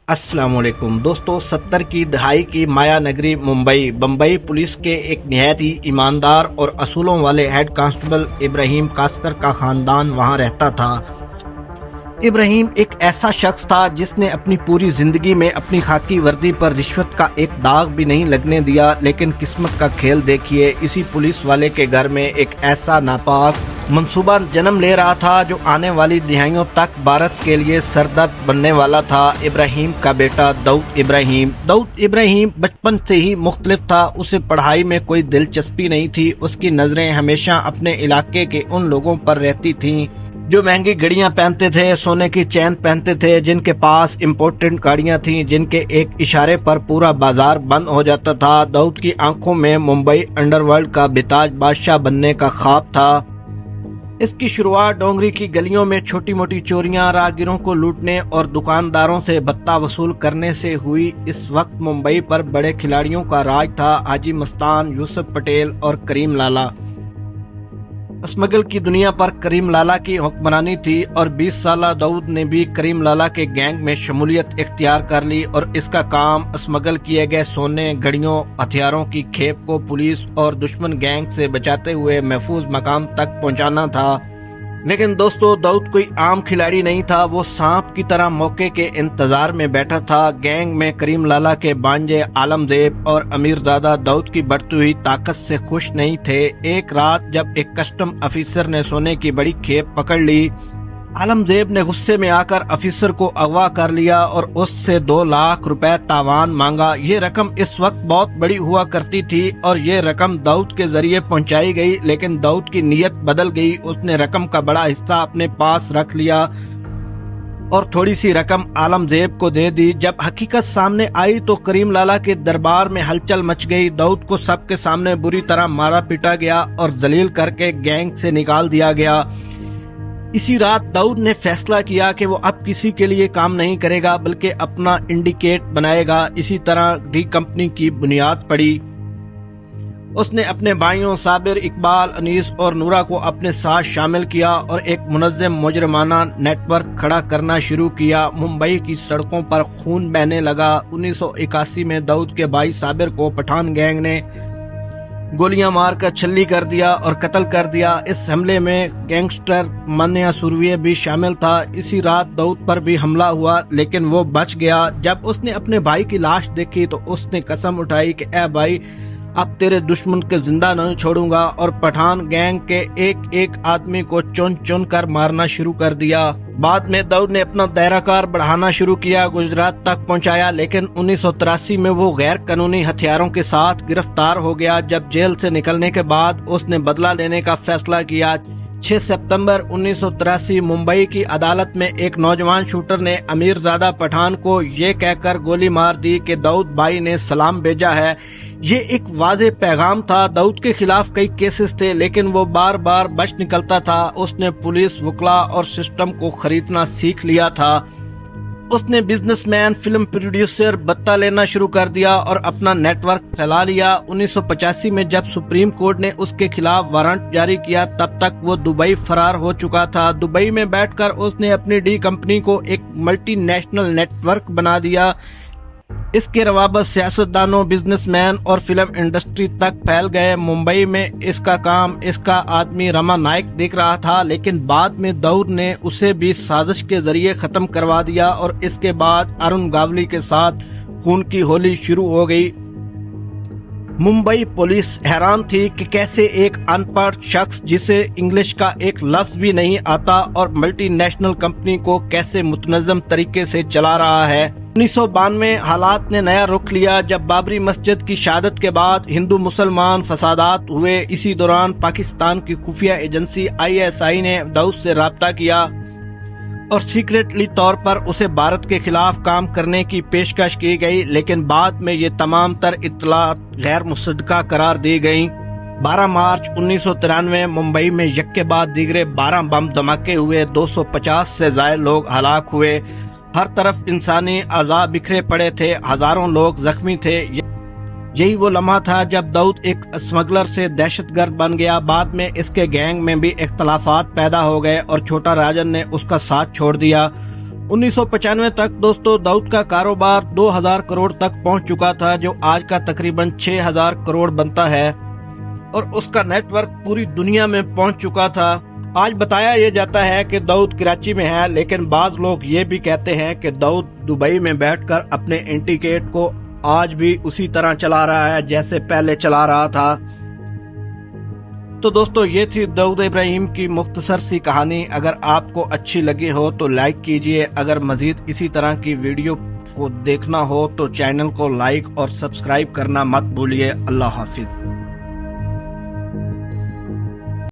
अस्सलाम वालेकुम दोस्तों, 70 की दहाई की माया नगरी बम्बई पुलिस के एक निहायत ही ईमानदार और असूलों वाले हेड कांस्टेबल इब्राहिम कास्कर का खानदान वहां रहता था। इब्राहिम एक ऐसा शख्स था जिसने अपनी पूरी जिंदगी में अपनी खाकी वर्दी पर रिश्वत का एक दाग भी नहीं लगने दिया, लेकिन किस्मत का खेल देखिए, इसी पुलिस वाले के घर में एक ऐसा नापाक मंसूबा जन्म ले रहा था जो आने वाली दिहाइयों तक भारत के लिए सरदर्द बनने वाला था। इब्राहिम का बेटा दाऊद इब्राहिम बचपन से ही मुख्तलिफ था। उसे पढ़ाई में कोई दिलचस्पी नहीं थी। उसकी नजरें हमेशा अपने इलाके के उन लोगों पर रहती थीं जो महंगी घड़ियां पहनते थे, सोने की चैन पहनते थे, जिनके पास इम्पोर्टेंट गाड़ियां थीं, जिनके एक इशारे पर पूरा बाजार बंद हो जाता था। दाऊद की आंखों में मुंबई अंडरवर्ल्ड का बेताज बादशाह बनने का ख्वाब था। इसकी शुरुआत डोंगरी की गलियों में छोटी मोटी चोरियां, राहगीरों को लूटने और दुकानदारों से भत्ता वसूल करने से हुई। इस वक्त मुंबई पर बड़े खिलाड़ियों का राज था। हाजी मस्तान, यूसुफ पटेल और करीम लाला। स्मगल की दुनिया पर करीम लाला की हुक्मरानी थी और 20 साला दाऊद ने भी करीम लाला के गैंग में शमूलियत इख्तियार कर ली और इसका काम स्मगल किए गए सोने, घड़ियों, हथियारों की खेप को पुलिस और दुश्मन गैंग से बचाते हुए महफूज मकाम तक पहुंचाना था। लेकिन दोस्तों, दाऊद कोई आम खिलाड़ी नहीं था। वो सांप की तरह मौके के इंतजार में बैठा था। गैंग में करीम लाला के बांजे आलमजेब और अमीरजादा दाऊद की बढ़ती हुई ताकत से खुश नहीं थे। एक रात जब एक कस्टम ऑफिसर ने सोने की बड़ी खेप पकड़ ली, आलमजेब ने गुस्से में आकर ऑफिसर को अगवा कर लिया और उससे 2 लाख रुपए तावान मांगा। ये रकम इस वक्त बहुत बड़ी हुआ करती थी और ये रकम दाऊद के जरिए पहुंचाई गई, लेकिन दाऊद की नीयत बदल गई। उसने रकम का बड़ा हिस्सा अपने पास रख लिया और थोड़ी सी रकम आलमजेब को दे दी। जब हकीकत सामने आई तो करीम लाला के दरबार में हलचल मच गई। दाऊद को सबके सामने बुरी तरह मारा पीटा गया और जलील करके गैंग से निकाल दिया गया। इसी रात दाऊद ने फैसला किया कि वो अब किसी के लिए काम नहीं करेगा बल्कि अपना इंडिकेट बनाएगा। इसी तरह डी कंपनी की बुनियाद पड़ी। उसने अपने भाइयों साबिर, इकबाल, अनीस और नूरा को अपने साथ शामिल किया और एक मुनज़्ज़म मुजरमाना नेटवर्क खड़ा करना शुरू किया। मुंबई की सड़कों पर खून बहने लगा। 1981 में दाऊद के भाई साबिर को पठान गैंग ने गोलियां मारकर छल्ली कर दिया और कत्ल कर दिया। इस हमले में गैंगस्टर मन्या सुरवीर भी शामिल था। इसी रात दाऊद पर भी हमला हुआ, लेकिन वो बच गया। जब उसने अपने भाई की लाश देखी तो उसने कसम उठाई कि ए भाई, अब तेरे दुश्मन के जिंदा नहीं छोड़ूंगा, और पठान गैंग के एक एक आदमी को चुन चुन कर मारना शुरू कर दिया। बाद में दाऊद ने अपना दायराकार बढ़ाना शुरू किया, गुजरात तक पहुंचाया, लेकिन 1983 में वो गैर कानूनी हथियारों के साथ गिरफ्तार हो गया। जब जेल से निकलने के बाद उसने बदला लेने का फैसला किया। 6 सितंबर 1983 मुंबई की अदालत में एक नौजवान शूटर ने अमीरजादा पठान को ये कहकर गोली मार दी कि दाऊद भाई ने सलाम भेजा है। ये एक वाज़ेह पैगाम था। दाऊद के खिलाफ कई केसेस थे, लेकिन वो बार बार बच निकलता था। उसने पुलिस, वकला और सिस्टम को खरीदना सीख लिया था। उसने बिजनेसमैन, फिल्म प्रोड्यूसर, भत्ता लेना शुरू कर दिया और अपना नेटवर्क फैला लिया। 1985 में जब सुप्रीम कोर्ट ने उसके खिलाफ वारंट जारी किया, तब तक वो दुबई फरार हो चुका था। दुबई में बैठकर उसने अपनी डी कंपनी को एक मल्टीनेशनल नेटवर्क बना दिया। इसके रवाबत सियासतदानों, बिजनेसमैन और फिल्म इंडस्ट्री तक फैल गए। मुंबई में इसका काम इसका आदमी रमा नायक दिख रहा था, लेकिन बाद में दाऊद ने उसे भी साजिश के जरिए खत्म करवा दिया और इसके बाद अरुण गावली के साथ खून की होली शुरू हो गई। मुंबई पुलिस हैरान थी कि कैसे एक अनपढ़ शख्स जिसे इंग्लिश का एक लफ्ज भी नहीं आता और मल्टीनेशनल कंपनी को कैसे मुतनज़्ज़म तरीके से चला रहा है। 1992 हालात ने नया रुख लिया जब बाबरी मस्जिद की शहादत के बाद हिंदू मुसलमान फसादात हुए। इसी दौरान पाकिस्तान की खुफिया एजेंसी ISI ने दाऊद से राब्ता किया और सीक्रेटली तौर पर उसे भारत के खिलाफ काम करने की पेशकश की गई, लेकिन बाद में ये तमाम तर इत्तलात गैर मुसद्दका करार दी गयी। 12 मार्च 1993 मुंबई में एक के बाद दीगरे 12 बम धमाके हुए। 250 से ज्यादा लोग हलाक हुए। हर तरफ इंसानी अज़ा बिखरे पड़े थे। हजारों लोग जख्मी थे। यही वो लम्हा था जब दाऊद एक स्मगलर से दहशतगर्द बन गया। बाद में इसके गैंग में भी इख्तलाफात पैदा हो गए और छोटा राजन ने उसका साथ छोड़ दिया। 1995 तक दोस्तों दाऊद का कारोबार 2000 करोड़ तक पहुंच चुका था, जो आज का तकरीबन 6000 करोड़ बनता है, और उसका नेटवर्क पूरी दुनिया में पहुंच चुका था। आज बताया ये जाता है कि दाऊद कराची में है, लेकिन बाज लोग ये भी कहते हैं कि दाऊद दुबई में बैठकर अपने इंडिकेट को आज भी उसी तरह चला रहा है जैसे पहले चला रहा था। तो दोस्तों ये थी दाऊद इब्राहिम की मुख्तसर सी कहानी। अगर आपको अच्छी लगी हो तो लाइक कीजिए। अगर मजीद इसी तरह की वीडियो को देखना हो तो चैनल को लाइक और सब्सक्राइब करना मत भूलिए। अल्लाह हाफिज।